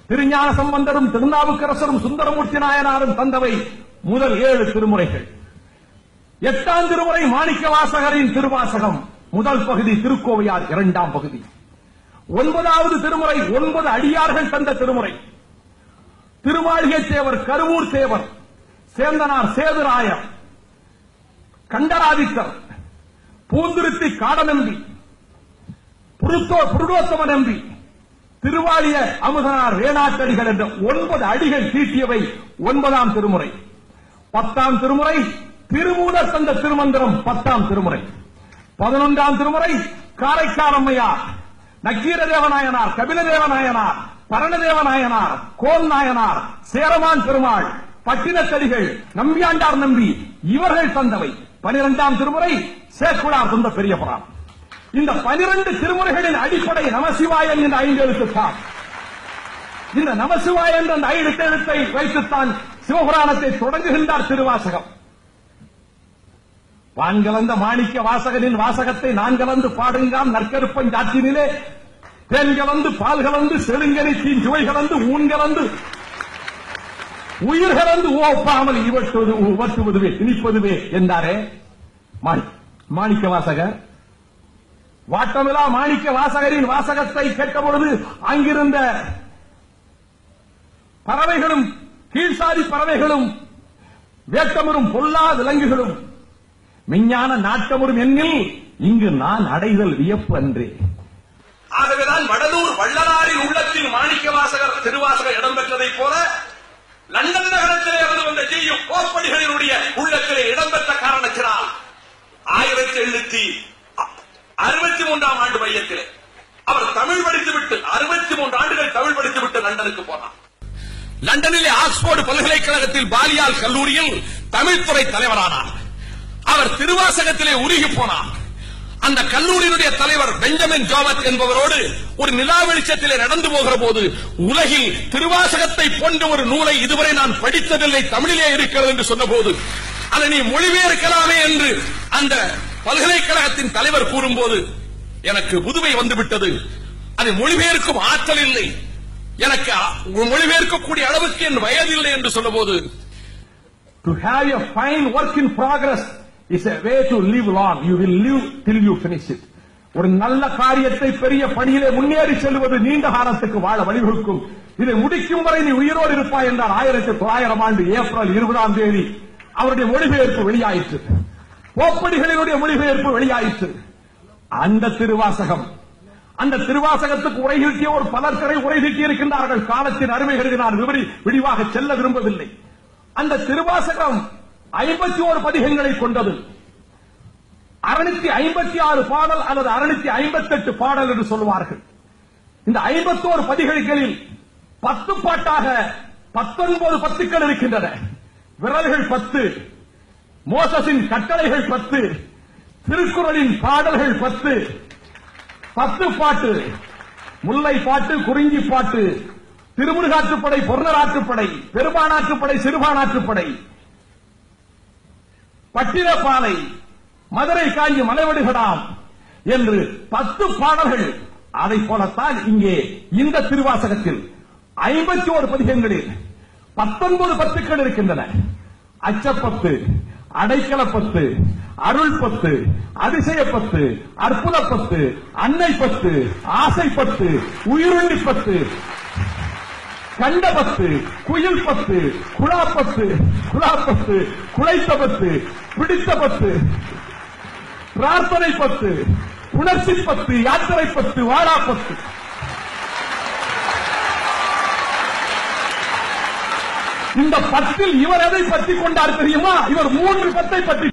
திருஞான சம்பந்தரும் திருநாவுக்கரசரும் சுந்தரமூர்த்தி நாயனாரும் தந்தவை முதல் 7 திருமுறைகள். 8ஆம் திருமுறை மாணிக்க வாசகரின் திருவாசகம் முதல் பகுதி, திருக்கோவையார் 2ஆம் பகுதி. 9வது திருமுறை 9 அடியார்கள் தந்த திருமுறை. திருமாளிகை தேவர், கருவூர் தேவர், சேந்தனார் சேதுராயர், கண்டராதித்தர், பூந்துருத்தி காடநம்பி, புருடோத்தம நம்பி, திருவாளிய அமுதனார் வேணாட்டடிகள் என்ற 9 அடிகள் தீட்டியவை 9ஆம் திருமுறை. 10ஆம் திருமுறை திருமூலர் தந்த திருமந்திரம் 10ஆம் திருமுறை. 11ஆம் திருமுறை காரைக்காலம்மையார், நக்கீரதேவநாயனார், கபிலதேவநாயனார், பரணதேவநாயனார், கோல் நாயனார், சேரமான் பெருமாள், பட்டினத்தடிகள், நம்பியாண்டார் நம்பி இவர்கள் தந்தவை. 12ஆம் திருமுறை சேக்குழார் தந்த பெரிய புராணம். இந்த 12 திருமுறைகளின் அடிப்படை நமசிவாயன் என்ற 5 எழுத்துத்தான். இந்த நமசிவாயன் என்ற 5 எழுத்தை வைத்துத்தான் சிவபுராணத்தை தொடங்குகின்றார் திருவாசகம். வான்கலந்த மாணிக்க வாசகனின் வாசகத்தை நான் கலந்து பாடுங்காம் நற்கருப்பன் காற்றினிலே தேன் கலந்து பால் கலந்து செழுங்கனிச்சின் சுவை கலந்து ஊன் கலந்து உயிர் கலந்து ஓப்பாமல் உவட்டுவதுவே இனிப்பதுவே என்றாரே மாணிக்க வாசகர். வாட்டமிலா மாணிக்க வாசகரின் வாசகத்தை கேட்டபொழுது அங்கிருந்த பறவைகளும் கீழ்சாதி பறவைகளும் வேட்டமுறும் பொல்லா விலங்குகளும் விஞ்ஞான நாட்டமுறும் எண்ணில் இங்கு நான் அடைதல் வியப்பு அன்றே. ஆகவேதான் வடலூர் வள்ளலாரின் உள்ளத்தில் மாணிக்க வாசகர் திருவாசகர் இடம்பெற்றதைப் போல லண்டன் நகரத்திலே இருந்து வந்த ஜெய்யும் கோப்படிகளினுடைய உள்ளத்திலே இடம்பெற்ற காரணத்தினால் 1863ஆம் ஆண்டு மையத்திலே அவர் தமிழ் படித்துவிட்டு 63 ஆண்டுகள் தமிழ் படித்துவிட்டு லண்டனுக்கு போனார். லண்டனிலே ஆக்ஸ்போர்டு பல்கலைக்கழகத்தில் பாலியால் கல்லூரியில் தமிழ்துறை தலைவரானார். அவர் திருவாசகத்திலே உருகி போனார். அந்த கல்லூரியினுடைய தலைவர் பெஞ்சமின் ஜோவத் என்பவரோடு ஒரு நிலா வெளிச்சத்திலே நடந்து போகிற போது, உலகில் திருவாசகத்தை போன்ற ஒரு நூலை இதுவரை நான் படித்ததில்லை, தமிழிலே இருக்கிறது என்று சொன்னபோது, அதை நீ மொழிபெயர்க்கலாமே என்று அந்த பல்கலைக்கழகத்தின் தலைவர் கூறும்போது எனக்கு புதுமை வந்துவிட்டது. அதை மொழிபெயர்க்கும் ஆற்றல் இல்லை, எனக்கு மொழிபெயர்க்கக்கூடிய அளவுக்கு என் வயதில்லை என்று சொன்னபோது, to have a fine work in progress is a way to live long. You will live till you finish it. ஒரு நல்ல காரியத்தை பெரிய பணியிலே முன்னேறி செல்வது நீண்ட காலத்துக்கு வாழ வழிவகுக்கும். இதை முடிக்கும் வரை நீ உயிரோடு இருப்பாய் என்றார். 1900 ஆண்டு ஏப்ரல் 20ஆம் தேதி அவருடைய மொழிபெயர்ப்பு வெளியாயிற்று. கோப்படிகளினுடைய மொழிபெயர்ப்பு வெளியாயிற்று. அந்த திருவாசகம், அந்த திருவாசகத்துக்கு உரை தீட்டிய ஒரு பலர்கரை உரை தீட்டி இருக்கின்றார்கள். காலத்தின் அருமைகளுக்கு நான் விரிவாக செல்ல விரும்பவில்லை. அந்த திருவாசகம் 51 பதிகங்களை கொண்டது. 656 பாடல் அல்லது 658 பாடல் என்று சொல்வார்கள். இந்த 51 பதிகளில் 10 பாட்டாக 19 பத்துக்கள் இருக்கின்றன. விரல்கள் 10, மோசஸின் கட்டளைகள் 10, திருக்குறளின் பாடல்கள் 10, 10 பாட்டு, முல்லை பாட்டு, குறிஞ்சி பாட்டு, திருமுருகாற்றுப்படை, பொருளராற்றுப்படை, பெருமானாற்றுப்படை, சிறுபானாற்றுப்படை, பட்டினப்பாலை, மதுரை காஞ்சி மலைவடுகடாம் என்று 10 பாடல்கள். அதை போலத்தான் இங்கே இந்த திருவாசகத்தில் 51 பதிகங்களில் 19 பத்துக்கள் இருக்கின்றன. அச்சப்பத்து, அடைக்கலப்பத்து, அருள் பத்து, அதிசய பத்து, அற்புத பத்து, அன்னை பத்து, ஆசை பத்து, உயிருள்ளி பத்து, கண்ட பத்து, குயில் பத்து, குழாப்பத்து, குழாப்பத்து, குழைத்த பத்து, பிடித்த பத்து, பிரார்த்தனை பத்து, உணர்ச்சி பத்து, யாத்திரை பத்து, வாழா பத்து. இந்த 10 இவர் எதை பற்றி கொண்டார் தெரியுமா? இவர் 3 பத்தை பற்றி